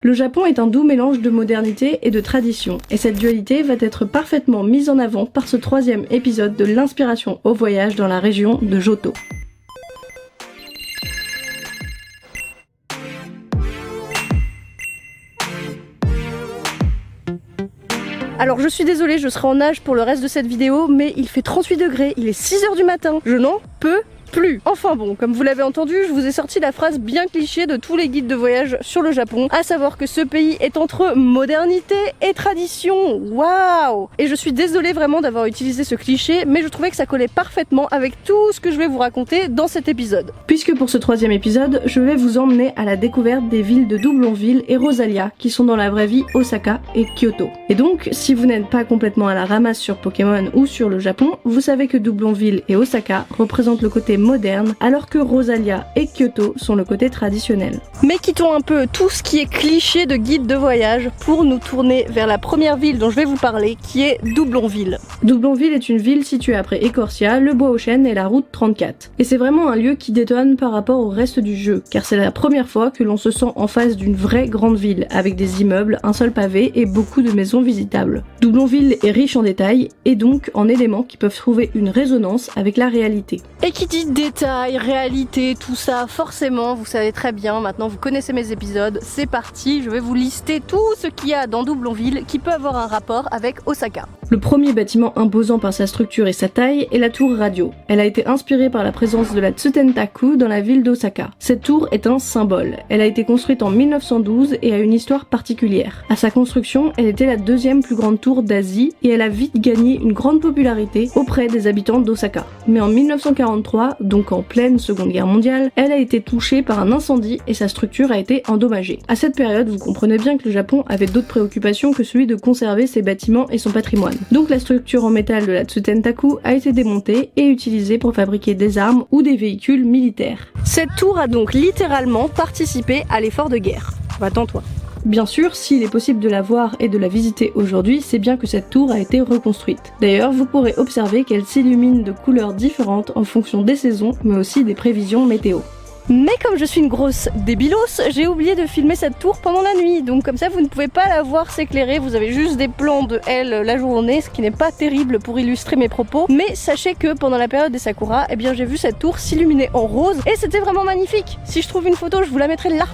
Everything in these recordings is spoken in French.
Le Japon est un doux mélange de modernité et de tradition, et cette dualité va être parfaitement mise en avant par ce 3e épisode de l'inspiration au voyage dans la région de Johto. Alors je suis désolée, je serai en nage pour le reste de cette vidéo, mais il fait 38 degrés, il est 6h du matin, je n'en peux plus. Enfin bon, comme vous l'avez entendu, je vous ai sorti la phrase bien cliché de tous les guides de voyage sur le Japon, à savoir que ce pays est entre modernité et tradition. Waouh! Et je suis désolée vraiment d'avoir utilisé ce cliché, mais je trouvais que ça collait parfaitement avec tout ce que je vais vous raconter dans cet épisode. Puisque pour ce 3e épisode, je vais vous emmener à la découverte des villes de Doublonville et Rosalia, qui sont dans la vraie vie Osaka et Kyoto. Et donc, si vous n'êtes pas complètement à la ramasse sur Pokémon ou sur le Japon, vous savez que Doublonville et Osaka représentent le côté moderne, alors que Rosalia et Kyoto sont le côté traditionnel. Mais quittons un peu tout ce qui est cliché de guide de voyage pour nous tourner vers la première ville dont je vais vous parler, qui est Doublonville. Doublonville est une ville située après Ecorcia, le bois aux chênes et la route 34. Et c'est vraiment un lieu qui détonne par rapport au reste du jeu, car c'est la première fois que l'on se sent en face d'une vraie grande ville, avec des immeubles, un seul pavé et beaucoup de maisons visitables. Doublonville est riche en détails, et donc en éléments qui peuvent trouver une résonance avec la réalité. Et qui dit détails, réalité, tout ça, forcément, vous savez très bien, maintenant vous connaissez mes épisodes, c'est parti, je vais vous lister tout ce qu'il y a dans Doublonville qui peut avoir un rapport avec Osaka. Le premier bâtiment imposant par sa structure et sa taille est la tour radio. Elle a été inspirée par la présence de la Tsutentaku dans la ville d'Osaka. Cette tour est un symbole. Elle a été construite en 1912 et a une histoire particulière. À sa construction, elle était la 2e plus grande tour d'Asie et elle a vite gagné une grande popularité auprès des habitants d'Osaka. Mais en 1943, donc en pleine Seconde Guerre mondiale, elle a été touchée par un incendie et sa structure a été endommagée. À cette période, vous comprenez bien que le Japon avait d'autres préoccupations que celui de conserver ses bâtiments et son patrimoine. Donc la structure en métal de la Tsutentaku a été démontée et utilisée pour fabriquer des armes ou des véhicules militaires. Cette tour a donc littéralement participé à l'effort de guerre. Va-t'en-toi. Bien sûr, s'il est possible de la voir et de la visiter aujourd'hui, c'est bien que cette tour a été reconstruite. D'ailleurs, vous pourrez observer qu'elle s'illumine de couleurs différentes en fonction des saisons, mais aussi des prévisions météo. Mais comme je suis une grosse débilos, j'ai oublié de filmer cette tour pendant la nuit, donc comme ça vous ne pouvez pas la voir s'éclairer, vous avez juste des plans de elle la journée, ce qui n'est pas terrible pour illustrer mes propos, mais sachez que pendant la période des Sakura, eh bien j'ai vu cette tour s'illuminer en rose, et c'était vraiment magnifique. Si je trouve une photo, je vous la mettrai là.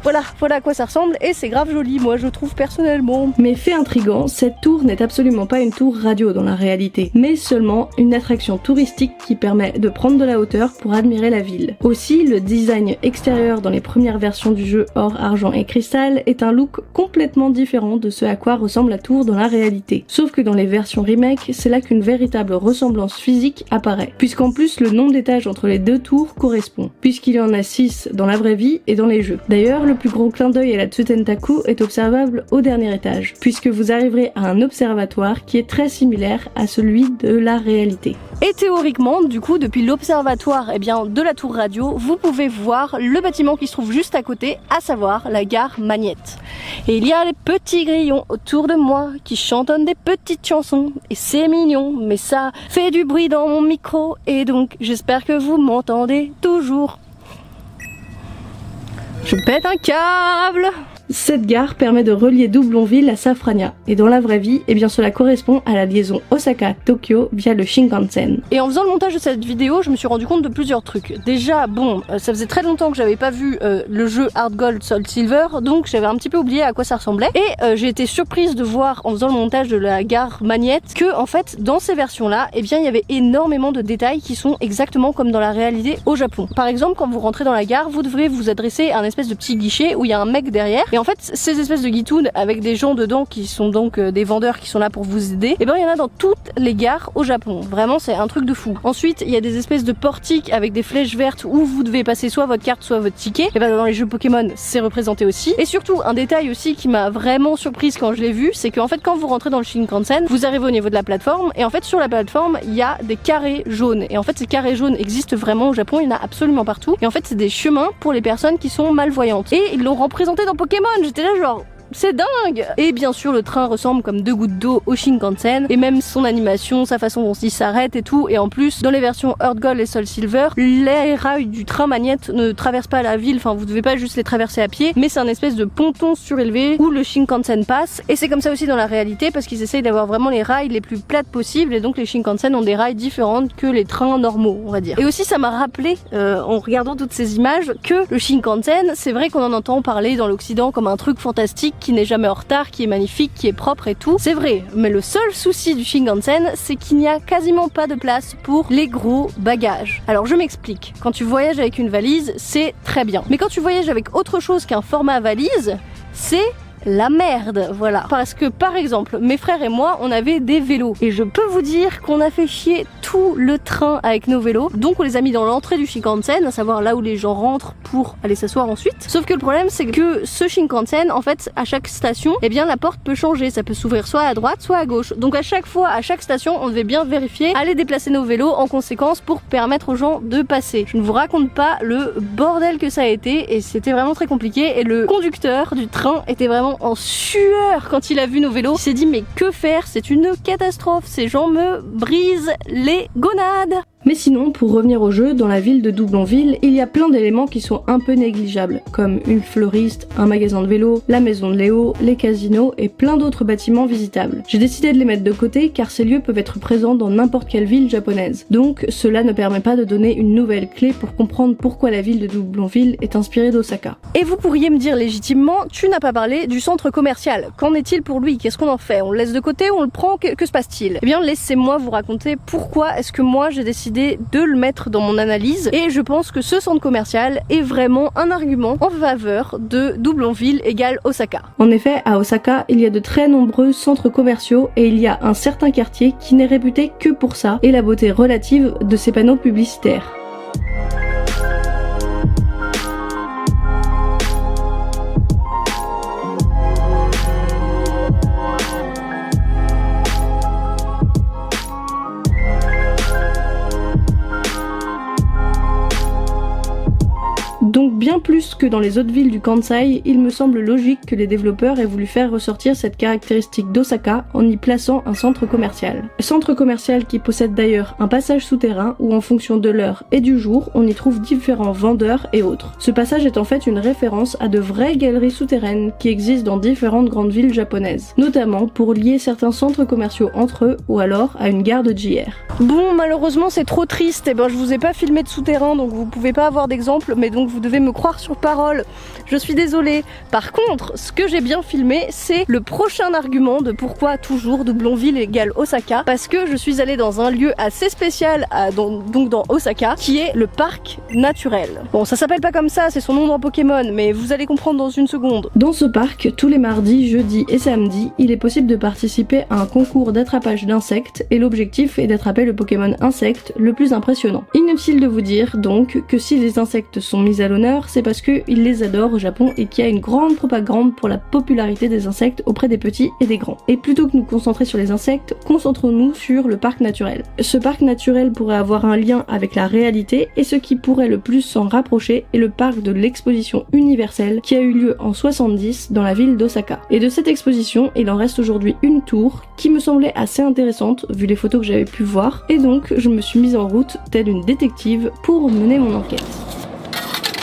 Voilà à quoi ça ressemble et c'est grave joli, moi je trouve personnellement. Mais fait intriguant, cette tour n'est absolument pas une tour radio dans la réalité, mais seulement une attraction touristique qui permet de prendre de la hauteur pour admirer la ville. Aussi, le design extérieur dans les premières versions du jeu or, argent et cristal est un look complètement différent de ce à quoi ressemble la tour dans la réalité. Sauf que dans les versions remake, c'est là qu'une véritable ressemblance physique apparaît, puisqu'en plus le nombre d'étages entre les deux tours correspond, puisqu'il y en a 6 dans la vraie vie et dans les jeux. D'ailleurs, le plus gros clin d'œil à la Tsutentaku est observable au dernier étage, puisque vous arriverez à un observatoire qui est très similaire à celui de la réalité. Et théoriquement, du coup, depuis l'observatoire de la tour radio, vous pouvez voir le bâtiment qui se trouve juste à côté, à savoir la gare Magnette. Et il y a les petits grillons autour de moi qui chantonnent des petites chansons, et c'est mignon, mais ça fait du bruit dans mon micro, et donc j'espère que vous m'entendez toujours. Je pète un câble! Cette gare permet de relier Doublonville à Safrania, et dans la vraie vie, cela correspond à la liaison Osaka-Tokyo via le Shinkansen. Et en faisant le montage de cette vidéo, je me suis rendu compte de plusieurs trucs. Déjà, ça faisait très longtemps que j'avais pas vu le jeu Heart Gold Soul Silver, donc j'avais un petit peu oublié à quoi ça ressemblait, et j'ai été surprise de voir en faisant le montage de la gare Magnette que, en fait, dans ces versions-là, il y avait énormément de détails qui sont exactement comme dans la réalité au Japon. Par exemple, quand vous rentrez dans la gare, vous devrez vous adresser à un espèce de petit guichet où il y a un mec derrière, et en fait, ces espèces de guitounes avec des gens dedans qui sont donc des vendeurs qui sont là pour vous aider, il y en a dans toutes les gares au Japon. Vraiment, c'est un truc de fou. Ensuite, il y a des espèces de portiques avec des flèches vertes où vous devez passer soit votre carte, soit votre ticket. Et dans les jeux Pokémon, c'est représenté aussi. Et surtout, un détail aussi qui m'a vraiment surprise quand je l'ai vu, c'est qu'en fait, quand vous rentrez dans le Shinkansen, vous arrivez au niveau de la plateforme, et en fait, sur la plateforme, il y a des carrés jaunes. Et en fait, ces carrés jaunes existent vraiment au Japon, il y en a absolument partout. Et en fait, c'est des chemins pour les personnes qui sont malvoyantes. Et ils l'ont représenté dans Pokémon. J'étais là genre, c'est dingue. Et bien sûr le train ressemble comme deux gouttes d'eau au Shinkansen, et même son animation, sa façon dont il s'arrête et tout, et en plus dans les versions Earth Gold et Soul Silver, les rails du train Magnette ne traversent pas la ville, enfin vous devez pas juste les traverser à pied, mais c'est un espèce de ponton surélevé où le Shinkansen passe, et c'est comme ça aussi dans la réalité parce qu'ils essayent d'avoir vraiment les rails les plus plates possibles, et donc les Shinkansen ont des rails différentes que les trains normaux, on va dire. Et aussi ça m'a rappelé, en regardant toutes ces images, que le Shinkansen, c'est vrai qu'on en entend parler dans l'Occident comme un truc fantastique qui n'est jamais en retard, qui est magnifique, qui est propre et tout, c'est vrai, mais le seul souci du Shinkansen, c'est qu'il n'y a quasiment pas de place pour les gros bagages. Alors je m'explique, quand tu voyages avec une valise, c'est très bien, mais quand tu voyages avec autre chose qu'un format valise, c'est la merde, voilà. Parce que par exemple, mes frères et moi, on avait des vélos. Et je peux vous dire qu'on a fait chier tout le train avec nos vélos. Donc on les a mis dans l'entrée du Shinkansen, à savoir là où les gens rentrent pour aller s'asseoir ensuite. Sauf que le problème, c'est que ce Shinkansen, en fait, à chaque station, eh bien la porte peut changer. Ça peut s'ouvrir soit à droite, soit à gauche. Donc à chaque fois, à chaque station, on devait bien vérifier, aller déplacer nos vélos en conséquence pour permettre aux gens de passer. Je ne vous raconte pas le bordel que ça a été, et c'était vraiment très compliqué. Et le conducteur du train était vraiment en sueur quand il a vu nos vélos. Il s'est dit mais que faire, c'est une catastrophe, ces gens me brisent les gonades. Mais sinon, pour revenir au jeu, dans la ville de Doublonville, il y a plein d'éléments qui sont un peu négligeables, comme une fleuriste, un magasin de vélo, la maison de Léo, les casinos et plein d'autres bâtiments visitables. J'ai décidé de les mettre de côté car ces lieux peuvent être présents dans n'importe quelle ville japonaise. Donc cela ne permet pas de donner une nouvelle clé pour comprendre pourquoi la ville de Doublonville est inspirée d'Osaka. Et vous pourriez me dire légitimement, tu n'as pas parlé du centre commercial. Qu'en est-il pour lui? Qu'est-ce qu'on en fait? On le laisse de côté ou on le prend? Que se passe-t-il? Eh bien laissez-moi vous raconter pourquoi est-ce que moi j'ai décidé de le mettre dans mon analyse, et je pense que ce centre commercial est vraiment un argument en faveur de Doublonville égale Osaka. En effet, à Osaka, il y a de très nombreux centres commerciaux et il y a un certain quartier qui n'est réputé que pour ça et la beauté relative de ses panneaux publicitaires. Donc bien plus que dans les autres villes du Kansai, il me semble logique que les développeurs aient voulu faire ressortir cette caractéristique d'Osaka en y plaçant un centre commercial. Centre commercial qui possède d'ailleurs un passage souterrain où en fonction de l'heure et du jour, on y trouve différents vendeurs et autres. Ce passage est en fait une référence à de vraies galeries souterraines qui existent dans différentes grandes villes japonaises, notamment pour lier certains centres commerciaux entre eux ou alors à une gare de JR. Bon, malheureusement c'est trop triste, et ben je vous ai pas filmé de souterrain donc vous pouvez pas avoir d'exemple, mais donc vous devez me croire sur parole, je suis désolée. Par contre, ce que j'ai bien filmé, c'est le prochain argument de pourquoi toujours Doublonville égale Osaka, parce que je suis allée dans un lieu assez spécial, donc dans Osaka, qui est le parc naturel. Bon, ça s'appelle pas comme ça, c'est son nom dans Pokémon, mais vous allez comprendre dans une seconde. Dans ce parc, tous les mardis, jeudis et samedis, il est possible de participer à un concours d'attrapage d'insectes, et l'objectif est d'attraper le Pokémon insecte le plus impressionnant. Inutile de vous dire donc que si les insectes sont mis à l'honneur, c'est parce qu'ils les adorent au Japon et qu'il y a une grande propagande pour la popularité des insectes auprès des petits et des grands. Et plutôt que de nous concentrer sur les insectes, concentrons-nous sur le parc naturel. Ce parc naturel pourrait avoir un lien avec la réalité, et ce qui pourrait le plus s'en rapprocher est le parc de l'exposition universelle qui a eu lieu en 70 dans la ville d'Osaka. Et de cette exposition, il en reste aujourd'hui une tour qui me semblait assez intéressante vu les photos que j'avais pu voir, et donc je me suis mise en route telle une détective pour mener mon enquête.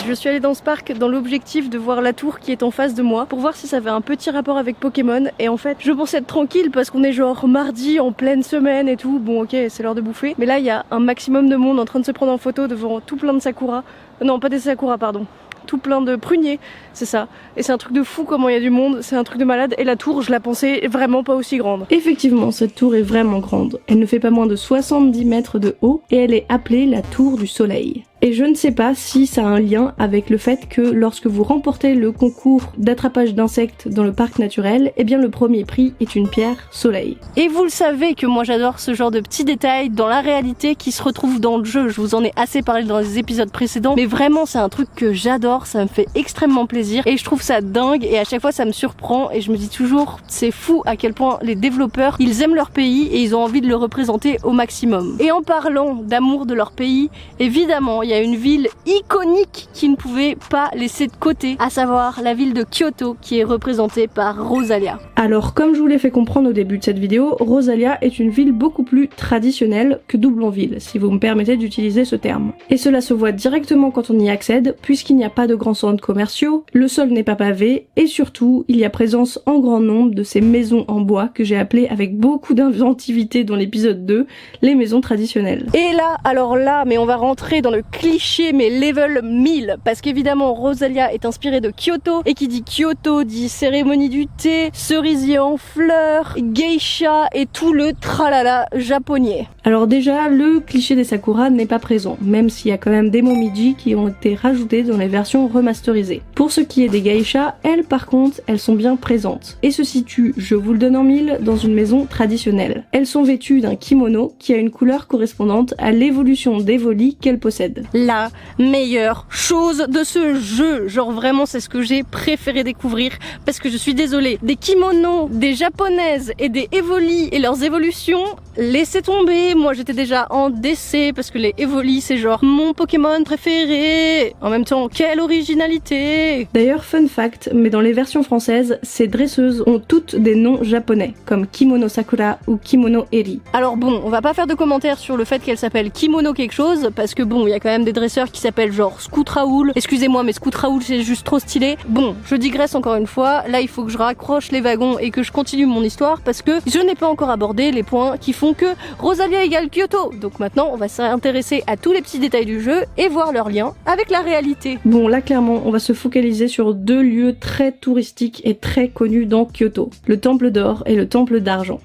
Je suis allée dans ce parc dans l'objectif de voir la tour qui est en face de moi pour voir si ça avait un petit rapport avec Pokémon, et en fait je pensais être tranquille parce qu'on est genre mardi en pleine semaine et tout, bon ok c'est l'heure de bouffer, mais là il y a un maximum de monde en train de se prendre en photo devant tout plein de sakura, non pas des sakura pardon, tout plein de pruniers, c'est ça. Et c'est un truc de fou comment il y a du monde, c'est un truc de malade. Et la tour, je la pensais vraiment pas aussi grande. Effectivement, cette tour est vraiment grande. Elle ne fait pas moins de 70 mètres de haut et elle est appelée la Tour du Soleil. Et je ne sais pas si ça a un lien avec le fait que lorsque vous remportez le concours d'attrapage d'insectes dans le parc naturel, eh bien le premier prix est une pierre soleil. Et vous le savez que moi j'adore ce genre de petits détails dans la réalité qui se retrouvent dans le jeu. Je vous en ai assez parlé dans les épisodes précédents, mais vraiment c'est un truc que j'adore, ça me fait extrêmement plaisir et je trouve ça dingue, et à chaque fois ça me surprend et je me dis toujours c'est fou à quel point les développeurs ils aiment leur pays et ils ont envie de le représenter au maximum. Et en parlant d'amour de leur pays, évidemment il y y a une ville iconique qui ne pouvait pas laisser de côté, à savoir la ville de Kyoto qui est représentée par Rosalia. Alors comme je vous l'ai fait comprendre au début de cette vidéo, Rosalia est une ville beaucoup plus traditionnelle que Doublonville, si vous me permettez d'utiliser ce terme. Et cela se voit directement quand on y accède, puisqu'il n'y a pas de grands centres commerciaux, le sol n'est pas pavé, et surtout, il y a présence en grand nombre de ces maisons en bois que j'ai appelées avec beaucoup d'inventivité dans l'épisode 2, les maisons traditionnelles. Et là, alors là, mais on va rentrer dans le cliché, mais level 1000, parce qu'évidemment Rosalia est inspirée de Kyoto, et qui dit Kyoto dit cérémonie du thé, cerisier en fleurs, geisha et tout le tralala japonais. Alors déjà, le cliché des sakura n'est pas présent, même s'il y a quand même des momiji qui ont été rajoutés dans les versions remasterisées. Pour ce qui est des geishas, elles par contre, elles sont bien présentes, et se situent, je vous le donne en mille, dans une maison traditionnelle. Elles sont vêtues d'un kimono qui a une couleur correspondante à l'évolution d'Evoli qu'elles possèdent. La meilleure chose de ce jeu, genre vraiment c'est ce que j'ai préféré découvrir, parce que je suis désolée, des kimonos, des japonaises et des Evoli et leurs évolutions, laissez tomber, moi j'étais déjà en décès parce que les Evoli c'est genre mon Pokémon préféré. En même temps, quelle originalité! D'ailleurs, fun fact, mais dans les versions françaises, ces dresseuses ont toutes des noms japonais, comme Kimono Sakura ou Kimono Eri. Alors bon, on va pas faire de commentaires sur le fait qu'elle s'appelle Kimono quelque chose, parce que bon, il y a quand même des dresseurs qui s'appellent genre Scout Raoul. Excusez-moi, mais Scout Raoul c'est juste trop stylé. Bon, je digresse encore une fois, là il faut que je raccroche les wagons et que je continue mon histoire, parce que je n'ai pas encore abordé les points qui font que Rosalia égale Kyoto. Donc maintenant, on va s'intéresser à tous les petits détails du jeu et voir leur lien avec la réalité. Bon, là clairement, on va se focaliser sur deux lieux très touristiques et très connus dans Kyoto, le Temple d'Or et le Temple d'Argent.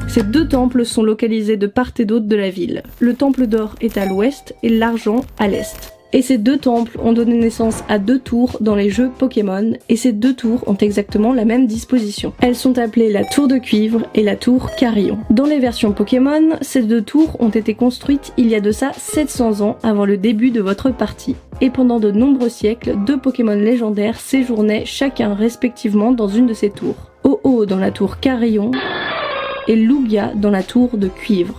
Ces deux temples sont localisés de part et d'autre de la ville. Le Temple d'Or est à l'ouest et l'Argent à l'est. Et ces deux temples ont donné naissance à deux tours dans les jeux Pokémon, et ces deux tours ont exactement la même disposition. Elles sont appelées la tour de cuivre et la tour Carillon. Dans les versions Pokémon, ces deux tours ont été construites il y a de ça 700 ans avant le début de votre partie. Et pendant de nombreux siècles, deux Pokémon légendaires séjournaient chacun respectivement dans une de ces tours. Ho-Oh dans la tour Carillon et Lugia dans la tour de cuivre.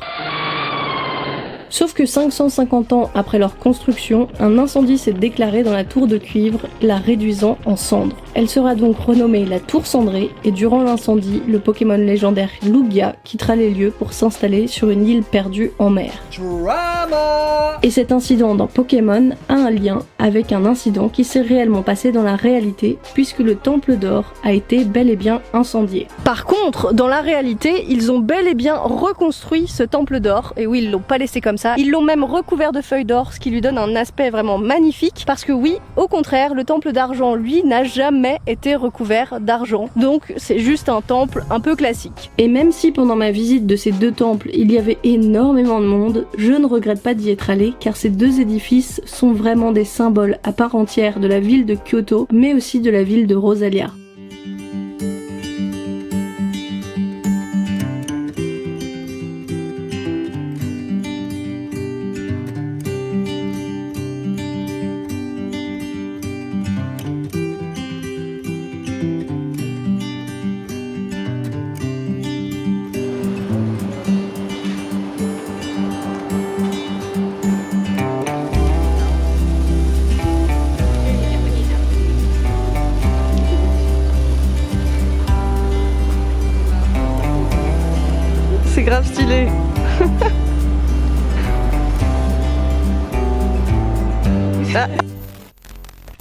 Sauf que 550 ans après leur construction, un incendie s'est déclaré dans la tour de cuivre, la réduisant en cendres. Elle sera donc renommée la tour cendrée, et durant l'incendie, le Pokémon légendaire Lugia quittera les lieux pour s'installer sur une île perdue en mer. Drama. Et cet incident dans Pokémon a un lien avec un incident qui s'est réellement passé dans la réalité, puisque le Temple d'Or a été bel et bien incendié. Par contre, dans la réalité, ils ont bel et bien reconstruit ce Temple d'Or, et oui, ils l'ont pas laissé comme ça. Ils l'ont même recouvert de feuilles d'or, ce qui lui donne un aspect vraiment magnifique, parce que oui, au contraire, le temple d'argent, lui, n'a jamais été recouvert d'argent. Donc c'est juste un temple un peu classique. Et même si pendant ma visite de ces deux temples, il y avait énormément de monde, je ne regrette pas d'y être allée, car ces deux édifices sont vraiment des symboles à part entière de la ville de Kyoto, mais aussi de la ville de Rosalia. C'est grave stylé. Ah.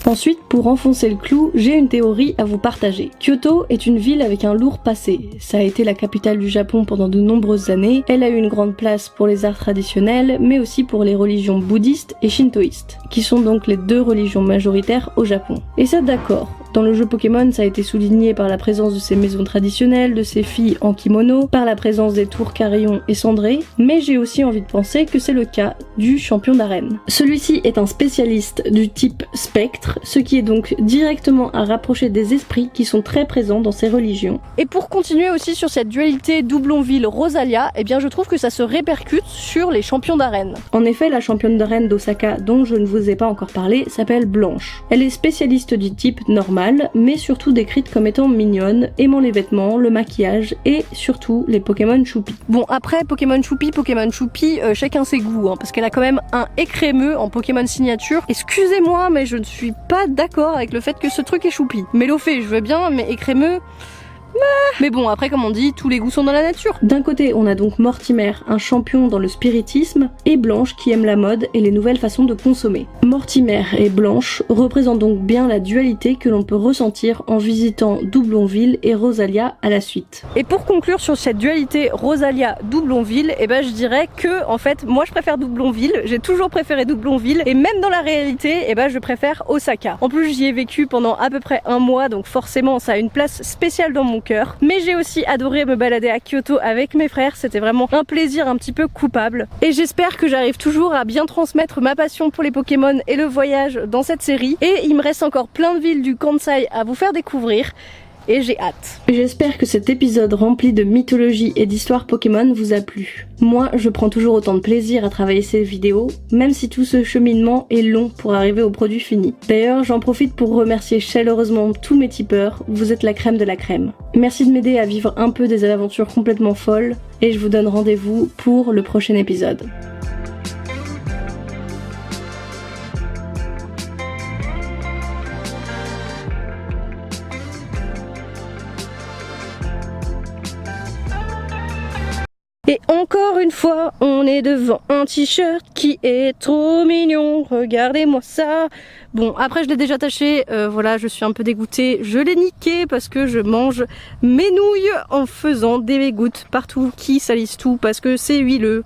Ensuite, pour enfoncer le clou, j'ai une théorie à vous partager. Kyoto est une ville avec un lourd passé. Ça a été la capitale du Japon pendant de nombreuses années. Elle a eu une grande place pour les arts traditionnels, mais aussi pour les religions bouddhistes et shintoïstes, qui sont donc les deux religions majoritaires au Japon. Et ça, d'accord. Dans le jeu Pokémon, ça a été souligné par la présence de ces maisons traditionnelles, de ces filles en kimono, par la présence des tours Carillon et Cendré, mais j'ai aussi envie de penser que c'est le cas du champion d'arène. Celui-ci est un spécialiste du type spectre, ce qui est donc directement à rapprocher des esprits qui sont très présents dans ces religions. Et pour continuer aussi sur cette dualité Doublonville-Rosalia, eh bien je trouve que ça se répercute sur les champions d'arène. En effet, la championne d'arène d'Osaka, dont je ne vous ai pas encore parlé, s'appelle Blanche. Elle est spécialiste du type normal, mais surtout décrite comme étant mignonne, aimant les vêtements, le maquillage et surtout les Pokémon choupi. Bon après, Pokémon choupi, chacun ses goûts, hein, parce qu'elle a quand même un écrémeux en Pokémon signature. Excusez-moi, mais je ne suis pas d'accord avec le fait que ce truc est choupi. Mélofée, je veux bien, mais écrémeux... Mais bon, après comme on dit, tous les goûts sont dans la nature. D'un côté, on a donc Mortimer, un champion dans le spiritisme, et Blanche qui aime la mode et les nouvelles façons de consommer. Mortimer et Blanche représentent donc bien la dualité que l'on peut ressentir en visitant Doublonville et Rosalia à la suite. Et pour conclure sur cette dualité Rosalia-Doublonville, eh ben je dirais que en fait, moi je préfère Doublonville, j'ai toujours préféré Doublonville, et même dans la réalité, eh ben je préfère Osaka. En plus, j'y ai vécu pendant à peu près un mois, donc forcément ça a une place spéciale dans mon cœur. Mais j'ai aussi adoré me balader à Kyoto avec mes frères, c'était vraiment un plaisir un petit peu coupable. Et j'espère que j'arrive toujours à bien transmettre ma passion pour les Pokémon et le voyage dans cette série. Et il me reste encore plein de villes du Kansai à vous faire découvrir. Et j'ai hâte. J'espère que cet épisode rempli de mythologie et d'histoire Pokémon vous a plu. Moi, je prends toujours autant de plaisir à travailler ces vidéos, même si tout ce cheminement est long pour arriver au produit fini. D'ailleurs, j'en profite pour remercier chaleureusement tous mes tipeurs, vous êtes la crème de la crème. Merci de m'aider à vivre un peu des aventures complètement folles, et je vous donne rendez-vous pour le prochain épisode. Et encore une fois, on est devant un t-shirt qui est trop mignon, regardez-moi ça. Bon, après je l'ai déjà taché, voilà, je suis un peu dégoûtée. Je l'ai niqué parce que je mange mes nouilles en faisant des gouttes partout qui salissent tout parce que c'est huileux.